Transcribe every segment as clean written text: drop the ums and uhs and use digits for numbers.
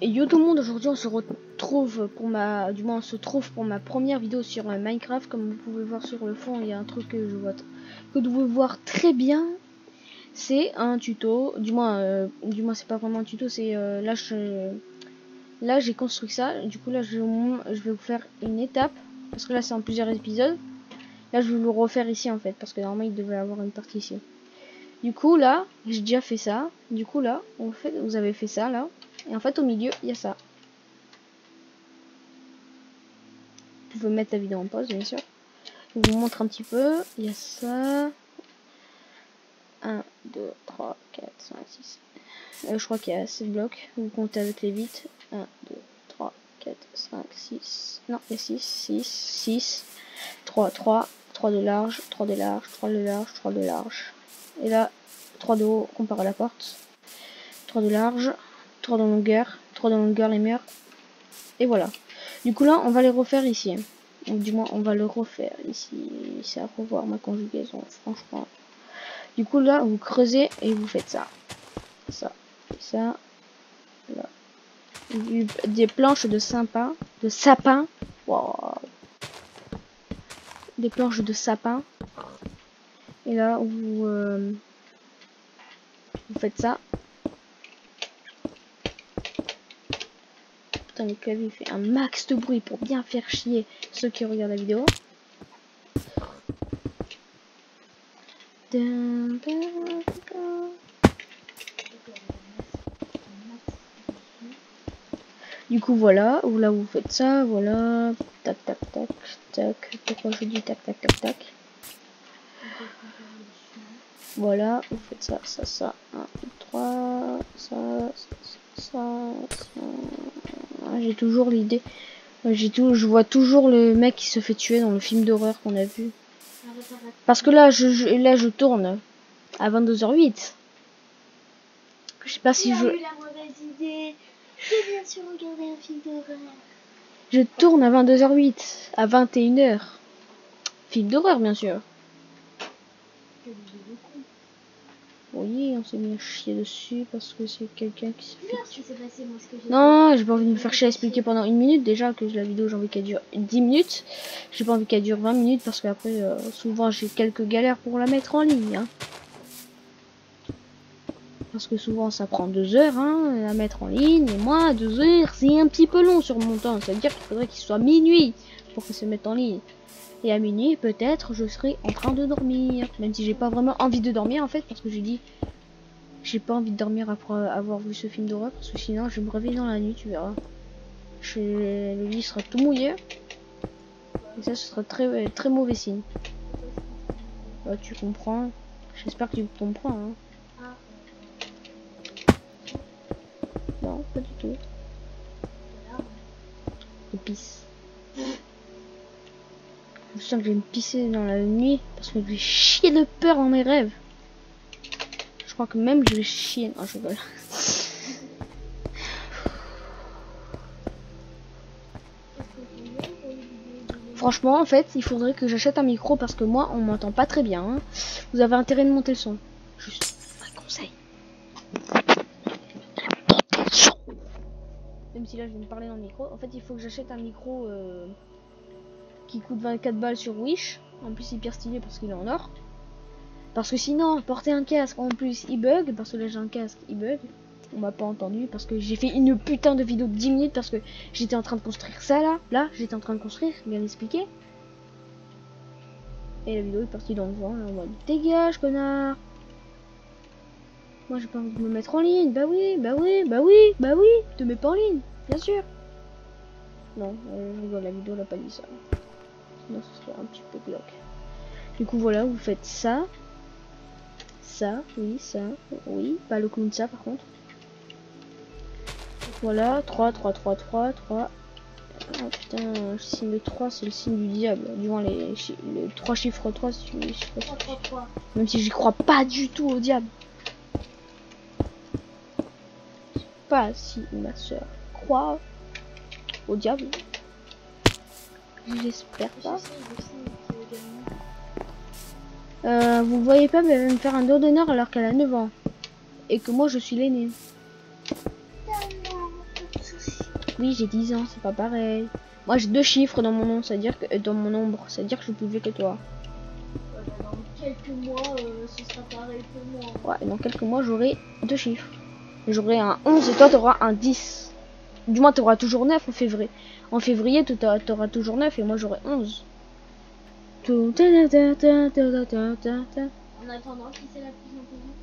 Et yo tout le monde, aujourd'hui on se retrouve pour ma, du moins on se trouve pour ma première vidéo sur Minecraft. Comme vous pouvez voir sur le fond, il y a un truc que je vois, que vous pouvez voir très bien. C'est un tuto, du moins c'est pas vraiment un tuto, c'est là j'ai construit ça. Du coup là je vais vous faire une étape parce que là c'est en plusieurs épisodes. Là je vais le refaire ici en fait parce que normalement il devait avoir une partie ici. Du coup là j'ai déjà fait ça. Du coup là vous avez fait ça là. Et en fait au milieu il y a ça. Vous pouvez mettre la vidéo en pause bien sûr. Je vous montre un petit peu. Il y a ça. 1, 2, 3, 4, 5, 6. Je crois qu'il y a 7 blocs. Vous comptez avec les vitres. 1, 2, 3, 4, 5, 6. Non, il y a 6. 3 de large, 3 de large, 3 de large, 3 de large. Et là, 3 de haut comparé à la porte. 3 de large, 3 de longueur, 3 de longueur les murs. Et voilà. Du coup là, on va les refaire ici. Ou du moins, on va le refaire ici. C'est à revoir ma conjugaison, franchement. Du coup là, vous creusez et vous faites ça. Ça. Et ça. Là. Des planches de sapin. Wow. Des planches de sapin. Et là, vous faites ça. Putain, le clavier fait un max de bruit pour bien faire chier ceux qui regardent la vidéo. Du coup voilà, ou là vous faites ça, voilà, tac tac tac tac, pourquoi je dis tac tac tac tac. Voilà, vous faites ça, ça, ça, 1, 2, 3, ça. J'ai toujours l'idée, je vois toujours le mec qui se fait tuer dans le film d'horreur qu'on a vu. Parce que là je tourne à 22h08. Je sais pas si je... Je tourne à 22h08, à 21h. Film d'horreur, bien sûr. Oui, on s'est mis à chier dessus parce que c'est quelqu'un qui se fait... Non, j'ai pas envie de me faire chier à expliquer pendant 1 minute. Déjà que la vidéo, j'ai envie qu'elle dure 10 minutes. J'ai pas envie qu'elle dure 20 minutes parce qu'après, souvent, j'ai quelques galères pour la mettre en ligne. Hein. Parce que souvent ça prend 2 heures à mettre en ligne. Et moi 2 heures c'est un petit peu long sur mon temps. Ça veut dire qu'il faudrait qu'il soit minuit pour que ça se mette en ligne. Et à minuit peut-être je serai en train de dormir. Même si j'ai pas vraiment envie de dormir en fait. Parce que j'ai dit j'ai pas envie de dormir après avoir vu ce film d'horreur. Parce que sinon je me réveille dans la nuit, tu verras. Le lit sera tout mouillé. Et ça ce sera très, très mauvais signe. Bah, tu comprends. J'espère que tu comprends. Hein. Non, pas du tout. Je pisse. Je sens que je vais me pisser dans la nuit parce que je vais chier de peur dans mes rêves. Je crois que même je vais chier. Non, je rigole. Franchement, en fait, il faudrait que j'achète un micro parce que moi, on m'entend pas très bien. Hein. Vous avez intérêt de monter le son. Juste un conseil. Même si là, je vais me parler dans le micro. En fait, il faut que j'achète un micro qui coûte 24 balles sur Wish. En plus, il est hyper stylé parce qu'il est en or. Parce que sinon, porter un casque, en plus, il bug. Parce que là, j'ai un casque, il bug. On m'a pas entendu parce que j'ai fait une putain de vidéo de 10 minutes parce que j'étais en train de construire ça là. Là, j'étais en train de construire, bien expliqué. Et la vidéo est partie dans le vent. Là, on va dégage, connard. Moi, j'ai pas envie de me mettre en ligne. Bah oui. Te mets pas en ligne, bien sûr. Non, je rigole, la vidéo n'a pas dit ça. Sinon, ce serait un petit peu glauque. Du coup, voilà, vous faites ça. Ça, oui. Pas le clown, ça par contre. Voilà, 3. Oh putain, le signe de 3, c'est le signe du diable. Du moins, les 3 chiffres 3, si tu veux. Même si j'y crois pas du tout au diable. Pas si ma soeur croit au diable. J'espère pas. Vous voyez pas, mais elle va me faire un dos d'honneur alors qu'elle a 9 ans. Et que moi, je suis l'aîné. Oui, j'ai 10 ans, c'est pas pareil. Moi, j'ai 2 chiffres dans mon nom, c'est-à-dire que dans mon nombre, c'est-à-dire que je suis plus vieux que toi. Dans quelques mois, ce sera pareil pour moi. Ouais, dans quelques mois, j'aurai 2 chiffres. J'aurai un 11 et toi, t'auras un 10. Du moins, t'auras toujours 9 en février. En février, t'auras toujours 9 et moi, j'aurai 11. En attendant, qui c'est la plus intelligente?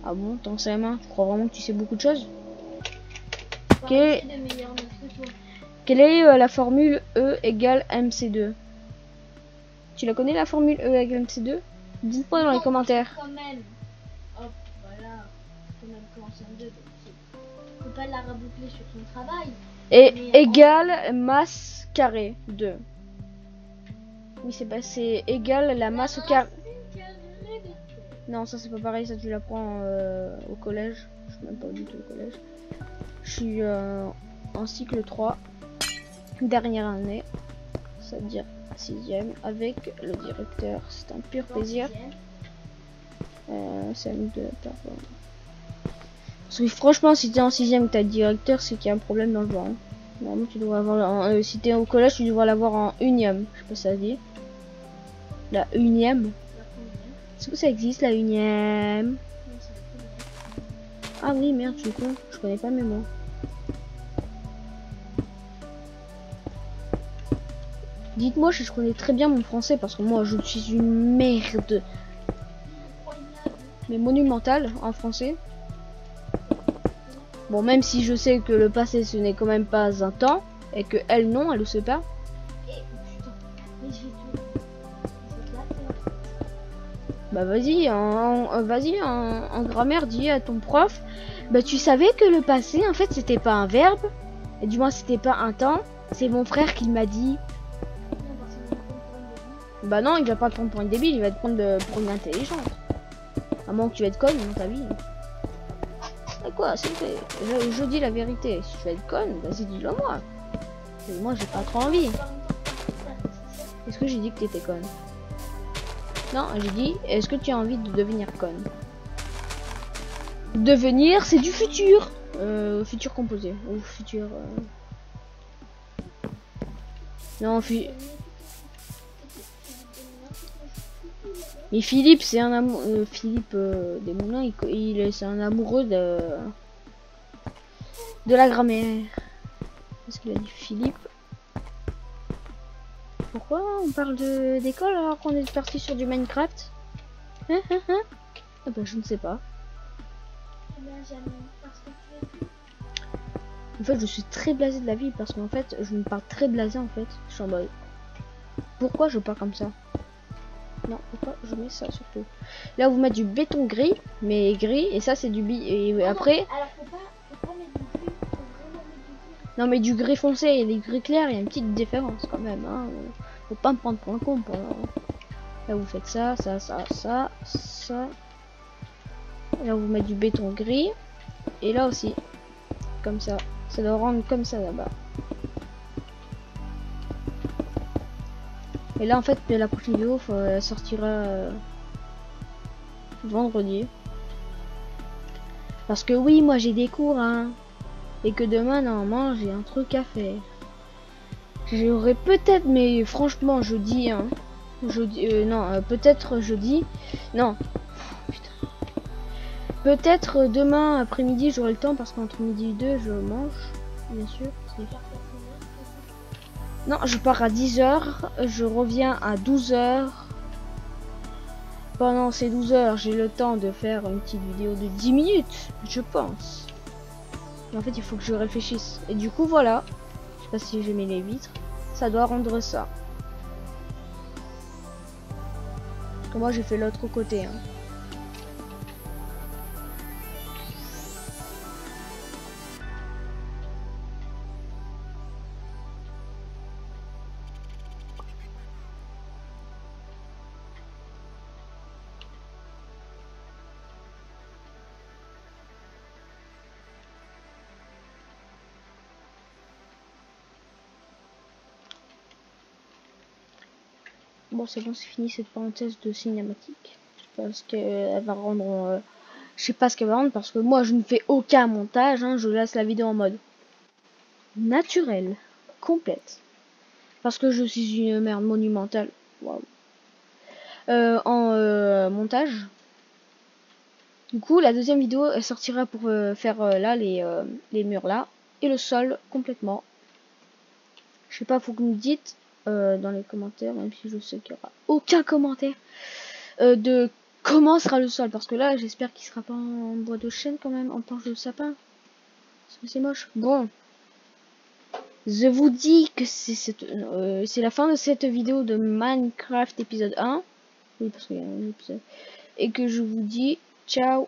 Ah bon, t'en sais main? Tu crois vraiment que tu sais beaucoup de choses? J'ai de meilleures notes que toi. Quelle est la formule E égale MC2? Tu la connais la formule E égale MC2? Dites-moi dans les commentaires. Quand même. Hop, voilà. Quand même commencer en 2. Faut pas la raboucler sur son travail. Et Mais égale masse carrée 2. Oui, c'est égal la masse au carré. Non, ça c'est pas pareil, ça tu l'apprends au collège. Je suis même pas du tout au collège. Je suis en cycle 3, dernière année, c'est-à-dire 6ème, avec le directeur. C'est un pur plaisir. C'est à nous de pardon. Parce que franchement, si t'es en 6ème et que t'as le directeur, c'est qu'il y a un problème dans le genre. Hein. Normalement, tu devrais avoir. Si t'es au collège, tu devrais l'avoir en 1ème. Je sais pas si ça dit. La 1ème. Est-ce que ça existe la 1ème? Ah oui, merde, je suis con. Je connais pas mes mots. Dites-moi, je connais très bien mon français parce que moi, je suis une merde. Mais monumentale en français. Bon, même si je sais que le passé, ce n'est quand même pas un temps. Et que elle, non, elle le sait pas. Bah vas-y, en grammaire, dis à ton prof, bah tu savais que le passé, en fait, c'était pas un verbe, et du moins c'était pas un temps. C'est mon frère qui m'a dit. Bah non, il va pas te prendre pour une débile, il va te prendre pour une intelligente. À moins que tu vas être conne dans ta vie. Et quoi, c'est fait. Je dis la vérité. Si tu vas être conne, vas-y, dis-le moi. Et moi, j'ai pas trop envie. Est-ce que j'ai dit que t'étais conne? Non, j'ai dit, est-ce que tu as envie de devenir conne? Devenir, c'est du futur. Futur composé. Ou futur... Non, mais Philippe, c'est un amour... Philippe Desmoulins, c'est un amoureux de la grammaire. Qu'est-ce qu'il a dit, Philippe? Pourquoi on parle d'école alors qu'on est parti sur du Minecraft? Ah bah je ne sais pas. En fait je suis très blasé de la vie parce qu'en fait je me parle très blasé en fait. Je suis en mode pourquoi je parle comme ça? Non, pourquoi je mets ça surtout? Là vous mettez du béton gris, mais gris, et ça c'est du et après. Alors faut pas mettre du gris, faut vraiment mettre du gris. Non mais du gris foncé et des gris clairs, il y a une petite différence quand même. Hein. Faut pas me prendre pour un con. Là vous faites ça. Là vous mettez du béton gris. Et là aussi. Comme ça. Ça doit rendre comme ça là-bas. Et là en fait la prochaine vidéo sortira vendredi. Parce que oui moi j'ai des cours hein. Et que demain normalement j'ai un truc à faire. J'aurais peut-être, mais franchement jeudi hein. Jeudi, non, peut-être jeudi. Non. Putain. Peut-être demain après-midi j'aurai le temps parce qu'entre midi et 2 je mange. Bien sûr. Non, je pars à 10h. Je reviens à 12h. Pendant ces 12 heures, j'ai le temps de faire une petite vidéo de 10 minutes, je pense. Mais en fait, il faut que je réfléchisse. Et du coup, voilà. Je sais pas si j'ai mis les vitres. Ça doit rendre ça. Parce que moi, j'ai fait l'autre côté. Hein. Bon, c'est bon, c'est fini cette parenthèse de cinématique. Parce que elle va rendre... je sais pas ce qu'elle va rendre parce que moi, je ne fais aucun montage. Hein, je laisse la vidéo en mode. naturelle, complète. Parce que je suis une merde monumentale. Waouh. En montage. Du coup, la deuxième vidéo elle sortira pour faire là les murs là et le sol complètement. Je sais pas, faut que vous me dites dans les commentaires, même si je sais qu'il y aura aucun commentaire de comment sera le sol, parce que là j'espère qu'il sera pas en bois de chêne quand même, en planche de sapin. Parce que c'est moche. Bon, je vous dis que c'est la fin de cette vidéo de Minecraft épisode 1. Oui, parce qu'il y a un épisode. Et que je vous dis ciao.